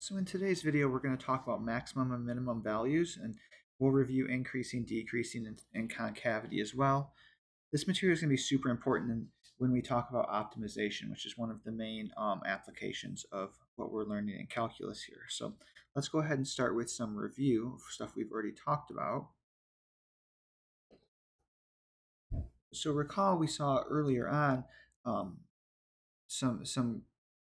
So in today's video, we're going to talk about maximum and minimum values, and we'll review increasing, decreasing, and concavity as well. This material is going to be super important when we talk about optimization, which is one of the main applications of what we're learning in calculus here. So let's go ahead and start with some review of stuff we've already talked about. So recall we saw earlier on um, some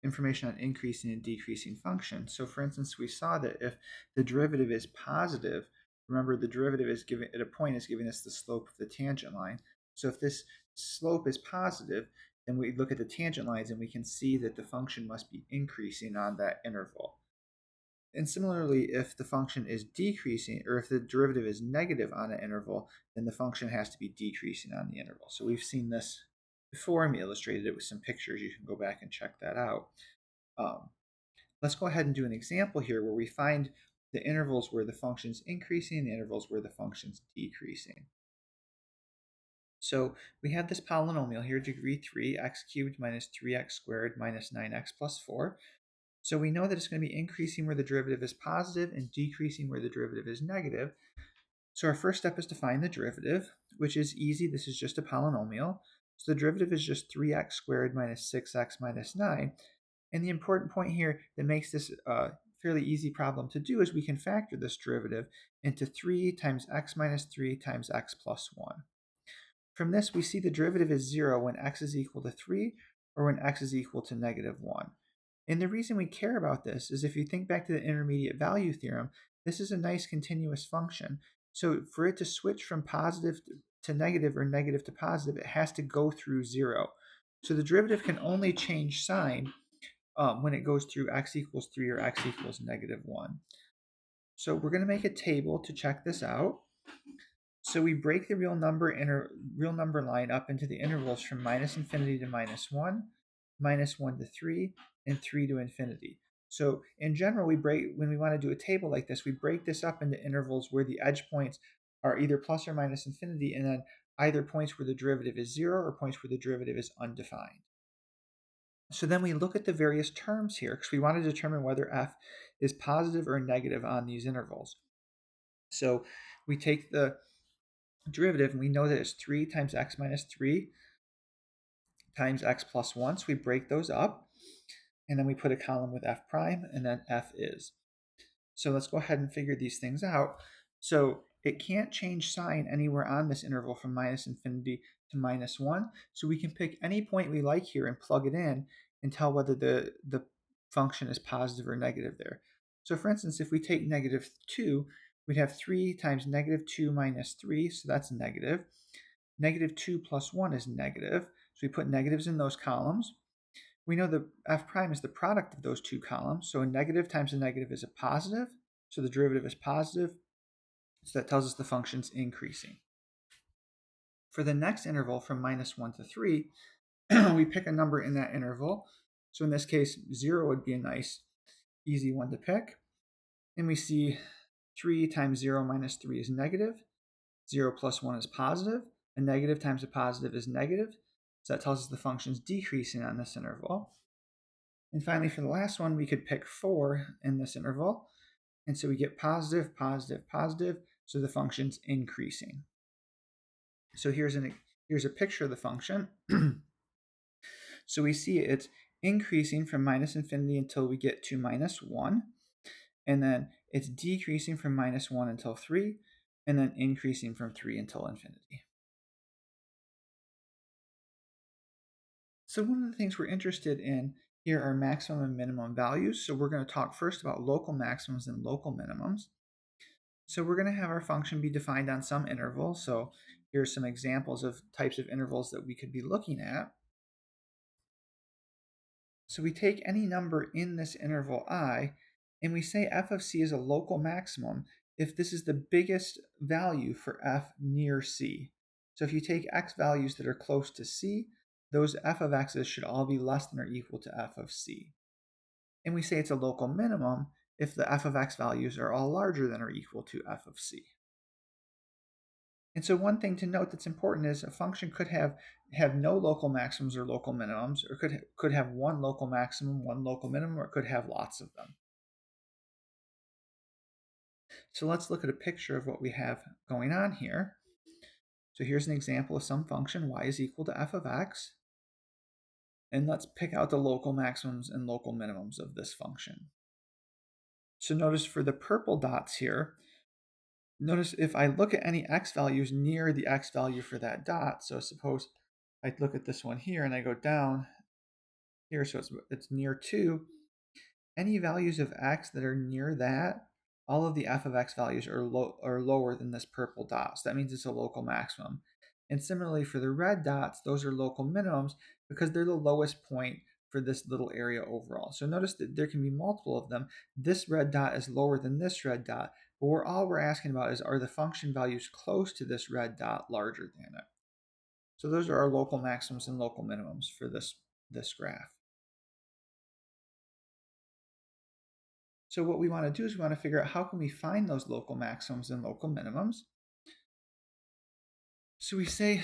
information on increasing and decreasing functions. So for instance, we saw that if the derivative is positive, remember the derivative is giving at a point is giving us the slope of the tangent line. So if this slope is positive, then we look at the tangent lines and we can see that the function must be increasing on that interval. And similarly, if the function is decreasing, or if the derivative is negative on an interval, then the function has to be decreasing on the interval. So we've seen this before, and we illustrated it with some pictures. You can go back and check that out. Let's go ahead and do an example here where we find the intervals where the function's increasing and the intervals where the function's decreasing. So we have this polynomial here, degree 3, x cubed minus 3x squared minus 9x plus 4. So we know that it's going to be increasing where the derivative is positive and decreasing where the derivative is negative. So our first step is to find the derivative, which is easy. This is just a polynomial. So the derivative is just 3x squared minus 6x minus 9. And the important point here that makes this a fairly easy problem to do is we can factor this derivative into 3 times x minus 3 times x plus 1. From this, we see the derivative is 0 when x is equal to 3 or when x is equal to negative 1. And the reason we care about this is if you think back to the intermediate value theorem, this is a nice continuous function. So for it to switch from positive to negative or negative to positive, it has to go through 0. So the derivative can only change sign when it goes through x equals 3 or x equals negative 1. So we're going to make a table to check this out. So we break the real number line up into the intervals from minus infinity to minus 1, minus 1 to 3, and 3 to infinity. So in general, when we want to do a table like this, we break this up into intervals where the edge points are either plus or minus infinity, and then either points where the derivative is 0 or points where the derivative is undefined. So then we look at the various terms here because we want to determine whether f is positive or negative on these intervals. So we take the derivative and we know that it's 3 times x minus 3 times x plus 1. So we break those up and then we put a column with f prime and then f is. So let's go ahead and figure these things out. So it can't change sign anywhere on this interval from minus infinity to minus 1. So we can pick any point we like here and plug it in and tell whether the function is positive or negative there. So for instance, if we take negative 2, we'd have 3 times negative 2 minus 3, so that's negative. Negative 2 plus 1 is negative, so we put negatives in those columns. We know that f prime is the product of those two columns, so a negative times a negative is a positive, so the derivative is positive, so that tells us the function's increasing. For the next interval from minus 1 to 3, we pick a number in that interval. So in this case, 0 would be a nice, easy one to pick. And we see 3 times 0 minus 3 is negative. 0 plus 1 is positive. A negative times a positive is negative. So that tells us the function's decreasing on this interval. And finally, for the last one, we could pick 4 in this interval. And so we get positive, positive, positive. So the function's increasing. So here's a picture of the function. So we see it's increasing from minus infinity until we get to minus 1. And then it's decreasing from minus 1 until 3. And then increasing from 3 until infinity. So one of the things we're interested in here are maximum and minimum values. So we're going to talk first about local maximums and local minimums. So we're going to have our function be defined on some interval. So here's some examples of types of intervals that we could be looking at. So we take any number in this interval I, and we say f of c is a local maximum if this is the biggest value for f near c. So if you take x values that are close to c, those f of x's should all be less than or equal to f of c. And we say it's a local minimum if the f of x values are all larger than or equal to f of c. And so one thing to note that's important is a function could have no local maximums or local minimums, or could have one local maximum, one local minimum, or it could have lots of them. So let's look at a picture of what we have going on here. So here's an example of some function y is equal to f of x. And let's pick out the local maximums and local minimums of this function. So notice for the purple dots here, notice if I look at any x values near the x value for that dot, so suppose I look at this one here and I go down here, so it's near 2, any values of x that are near that, all of the f of x values are lower than this purple dot. So that means it's a local maximum. And similarly for the red dots, those are local minimums because they're the lowest point for this little area overall. So notice that there can be multiple of them. This red dot is lower than this red dot, but all we're asking about is, are the function values close to this red dot larger than it? So those are our local maximums and local minimums for this graph. So what we want to do is we want to figure out how can we find those local maximums and local minimums. So we say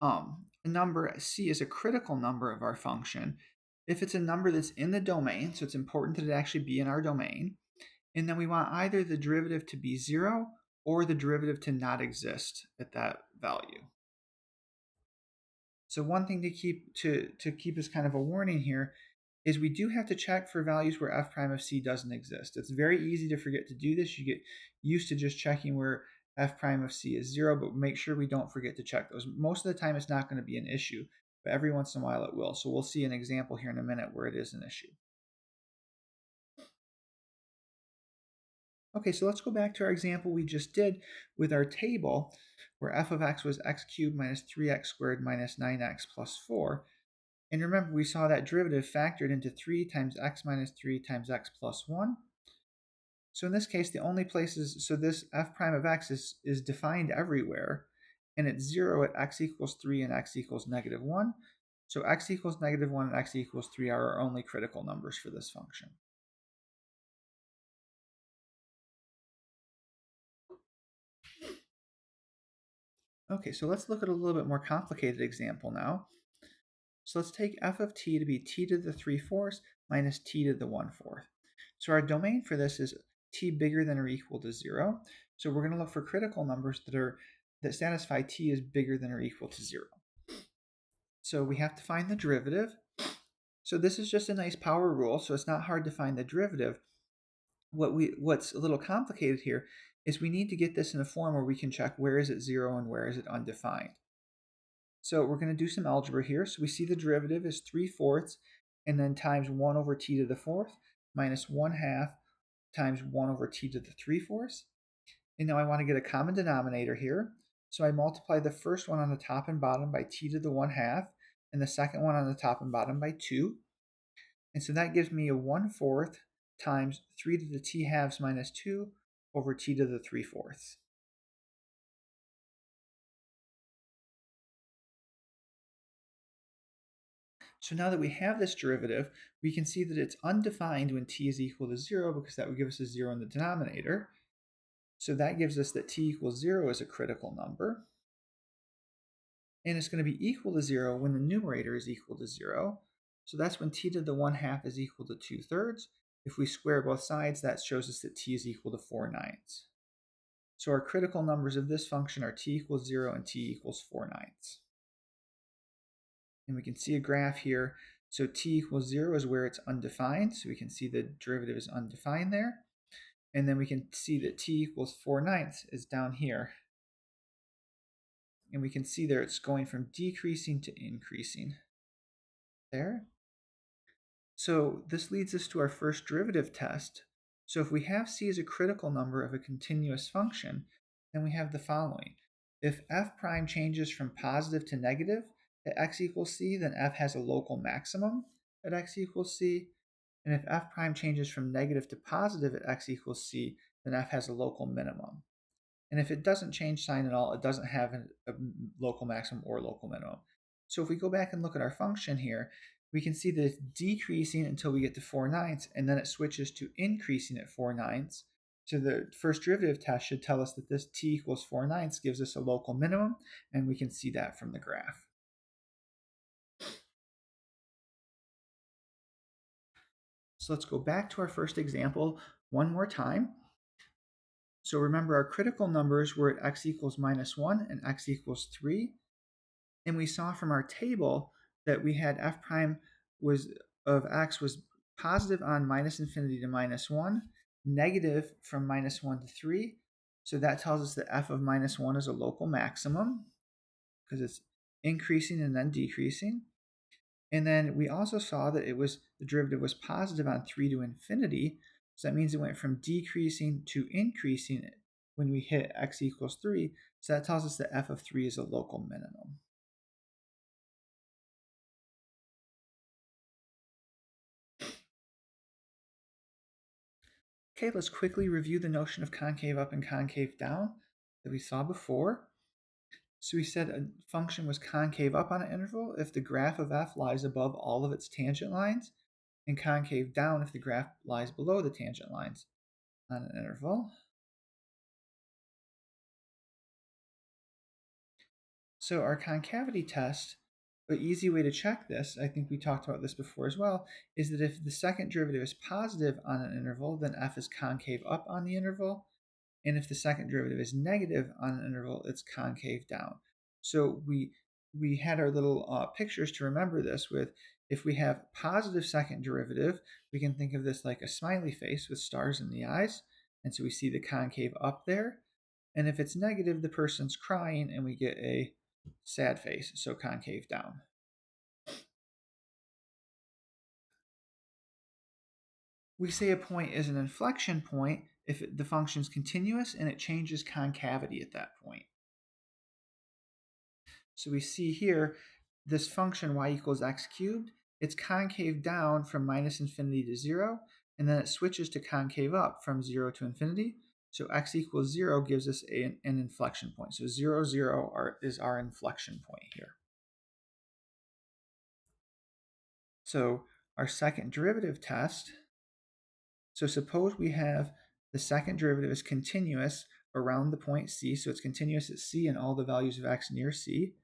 a number c is a critical number of our function if it's a number that's in the domain, so it's important that it actually be in our domain, and then we want either the derivative to be 0 or the derivative to not exist at that value. So one thing to keep as kind of a warning here is we do have to check for values where f prime of c doesn't exist. It's very easy to forget to do this. You get used to just checking where f prime of c is 0, but make sure we don't forget to check those. Most of the time it's not going to be an issue, but every once in a while it will. So we'll see an example here in a minute where it is an issue. Okay, so let's go back to our example we just did with our table where f of x was x cubed minus 3x squared minus 9x plus 4. And remember, we saw that derivative factored into 3 times x minus 3 times x plus 1. So in this case, the only places, so this f prime of x is defined everywhere, and it's 0 at x equals 3 and x equals negative 1. So x equals negative 1 and x equals 3 are our only critical numbers for this function. Okay, so let's look at a little bit more complicated example now. So let's take f of t to be t to the 3/4 minus t to the 1/4. So our domain for this is t bigger than or equal to 0. So we're going to look for critical numbers that satisfy t is bigger than or equal to 0. So we have to find the derivative. So this is just a nice power rule, so it's not hard to find the derivative. What's a little complicated here is we need to get this in a form where we can check where is it 0 and where is it undefined. So we're going to do some algebra here. So we see the derivative is 3/4 and then times 1 over t to the 4th minus 1/2 times 1 over t to the 3/4. And now I want to get a common denominator here. So I multiply the first one on the top and bottom by t to the 1/2 and the second one on the top and bottom by 2. And so that gives me a 1/4 times 3 to the t halves minus 2 over t to the 3/4. So now that we have this derivative, we can see that it's undefined when t is equal to 0 because that would give us a 0 in the denominator. So that gives us that t equals 0 is a critical number. And it's going to be equal to 0 when the numerator is equal to 0. So that's when t to the 1/2 is equal to 2/3. If we square both sides, that shows us that t is equal to 4/9. So our critical numbers of this function are t equals 0 and t equals 4/9. And we can see a graph here. So t equals 0 is where it's undefined. So we can see the derivative is undefined there. And then we can see that t equals 4/9 is down here. And we can see there it's going from decreasing to increasing there. So this leads us to our first derivative test. So if we have c as a critical number of a continuous function, then we have the following. If f prime changes from positive to negative at x equals c, then f has a local maximum at x equals c. And if f prime changes from negative to positive at x equals c, then f has a local minimum. And if it doesn't change sign at all, it doesn't have a local maximum or local minimum. So if we go back and look at our function here, we can see that it's decreasing until we get to 4/9, and then it switches to increasing at 4/9. So the first derivative test should tell us that this t equals 4/9 gives us a local minimum, and we can see that from the graph. So let's go back to our first example one more time. So remember, our critical numbers were at x equals -1 and x equals 3. And we saw from our table that we had f prime of x was positive on -infinity to -1, negative from -1 to 3. So that tells us that f of -1 is a local maximum because it's increasing and then decreasing. And then we also saw that the derivative was positive on 3 to infinity. So that means it went from decreasing to increasing when we hit x equals 3. So that tells us that f of 3 is a local minimum. Okay, let's quickly review the notion of concave up and concave down that we saw before. So we said a function was concave up on an interval if the graph of f lies above all of its tangent lines, and concave down if the graph lies below the tangent lines on an interval. So our concavity test, an easy way to check this, I think we talked about this before as well, is that if the second derivative is positive on an interval, then f is concave up on the interval. And if the second derivative is negative on an interval, it's concave down. So we had our little pictures to remember this with. If we have positive second derivative, we can think of this like a smiley face with stars in the eyes. And so we see the concave up there. And if it's negative, the person's crying and we get a sad face, so concave down. We say a point is an inflection point if the function is continuous and it changes concavity at that point. So we see here this function y equals x cubed. It's concave down from -infinity to 0, and then it switches to concave up from 0 to infinity. So x equals 0 gives us an inflection point. So 0, 0 is our inflection point here. So our second derivative test. So suppose we have the second derivative is continuous around the point C. So it's continuous at C and all the values of x near C.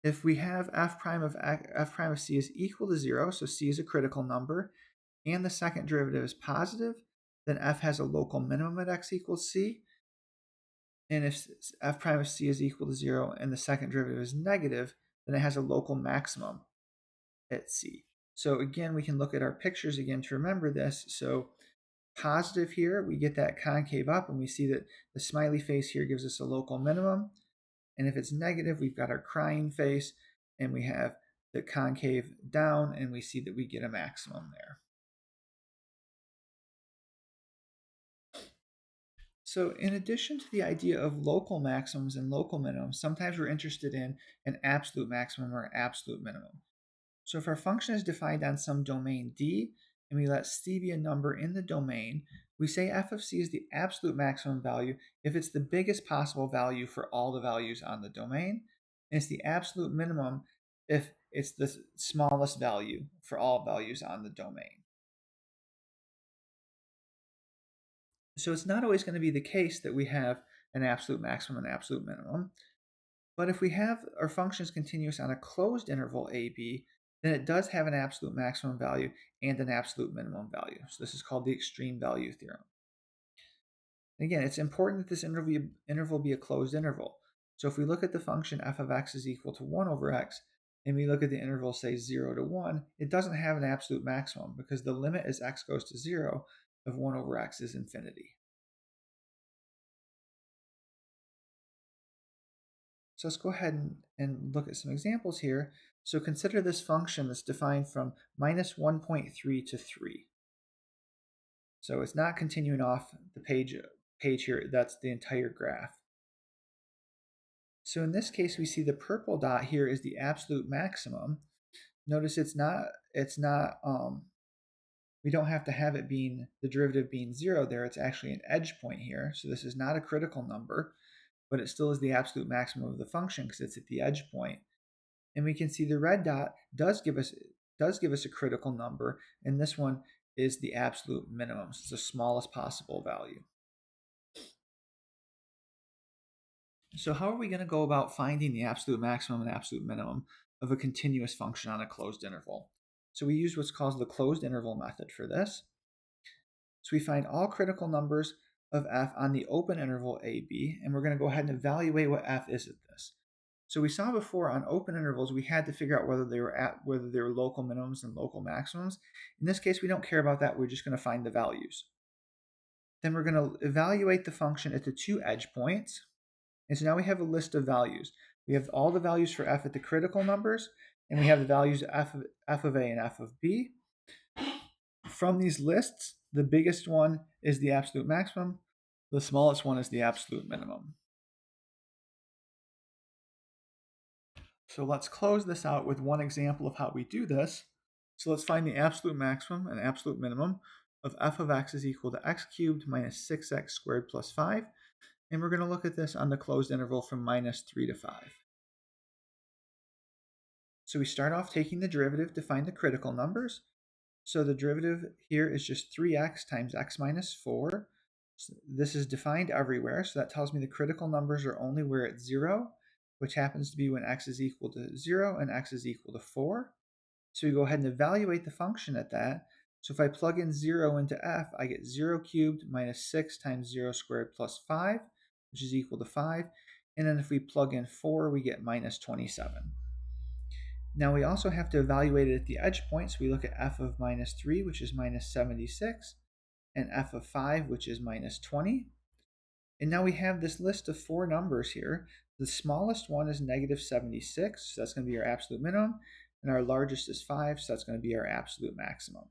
If we have f prime of C is equal to 0, so C is a critical number, and the second derivative is positive, then f has a local minimum at x equals C. And if f prime of C is equal to 0 and the second derivative is negative, then it has a local maximum at C. So again, we can look at our pictures again to remember this. So positive here, we get that concave up, and we see that the smiley face here gives us a local minimum. And if it's negative, we've got our crying face, and we have the concave down, and we see that we get a maximum there. So in addition to the idea of local maximums and local minimums, sometimes we're interested in an absolute maximum or absolute minimum. So if our function is defined on some domain D, and we let C be a number in the domain, we say f of C is the absolute maximum value if it's the biggest possible value for all the values on the domain, and it's the absolute minimum if it's the smallest value for all values on the domain. So it's not always going to be the case that we have an absolute maximum and absolute minimum, but if we have our functions continuous on a closed interval AB, then it does have an absolute maximum value and an absolute minimum value. So this is called the extreme value theorem. And again, it's important that this interval be a closed interval. So if we look at the function f of x is equal to 1 over x, and we look at the interval, say 0 to 1, it doesn't have an absolute maximum because the limit as x goes to 0 of 1 over x is infinity. So let's go ahead and look at some examples here. So consider this function that's defined from -1.3 to 3. So it's not continuing off the page here, that's the entire graph. So in this case, we see the purple dot here is the absolute maximum. Notice we don't have to have it being the derivative being 0 there. It's actually an edge point here. So this is not a critical number, but it still is the absolute maximum of the function because it's at the edge point. And we can see the red dot does give us a critical number, and this one is the absolute minimum. So it's the smallest possible value. So how are we going to go about finding the absolute maximum and absolute minimum of a continuous function on a closed interval? So we use what's called the closed interval method for this. So we find all critical numbers of f on the open interval AB, and we're going to go ahead and evaluate what f is at this. So we saw before on open intervals, we had to figure out whether they were local minimums and local maximums. In this case, we don't care about that. We're just going to find the values. Then we're going to evaluate the function at the two edge points. And so now we have a list of values. We have all the values for f at the critical numbers, and we have the values of f of a and f of b. From these lists, the biggest one is the absolute maximum. The smallest one is the absolute minimum. So let's close this out with one example of how we do this. So let's find the absolute maximum and absolute minimum of f of x is equal to x cubed minus 6x squared plus 5. And we're going to look at this on the closed interval from minus 3 to 5. So we start off taking the derivative to find the critical numbers. So the derivative here is just 3x times x minus 4. So this is defined everywhere, so that tells me the critical numbers are only where it's 0, which happens to be when x is equal to 0 and x is equal to 4. So we go ahead and evaluate the function at that. So if I plug in 0 into f, I get 0 cubed minus 6 times 0 squared plus 5, which is equal to 5. And then if we plug in 4, we get minus 27. Now we also have to evaluate it at the edge points. We look at f of minus 3, which is minus 76, and f of 5, which is minus 20. And now we have this list of 4 numbers here. The smallest one is negative 76, so that's going to be our absolute minimum. And our largest is 5, so that's going to be our absolute maximum.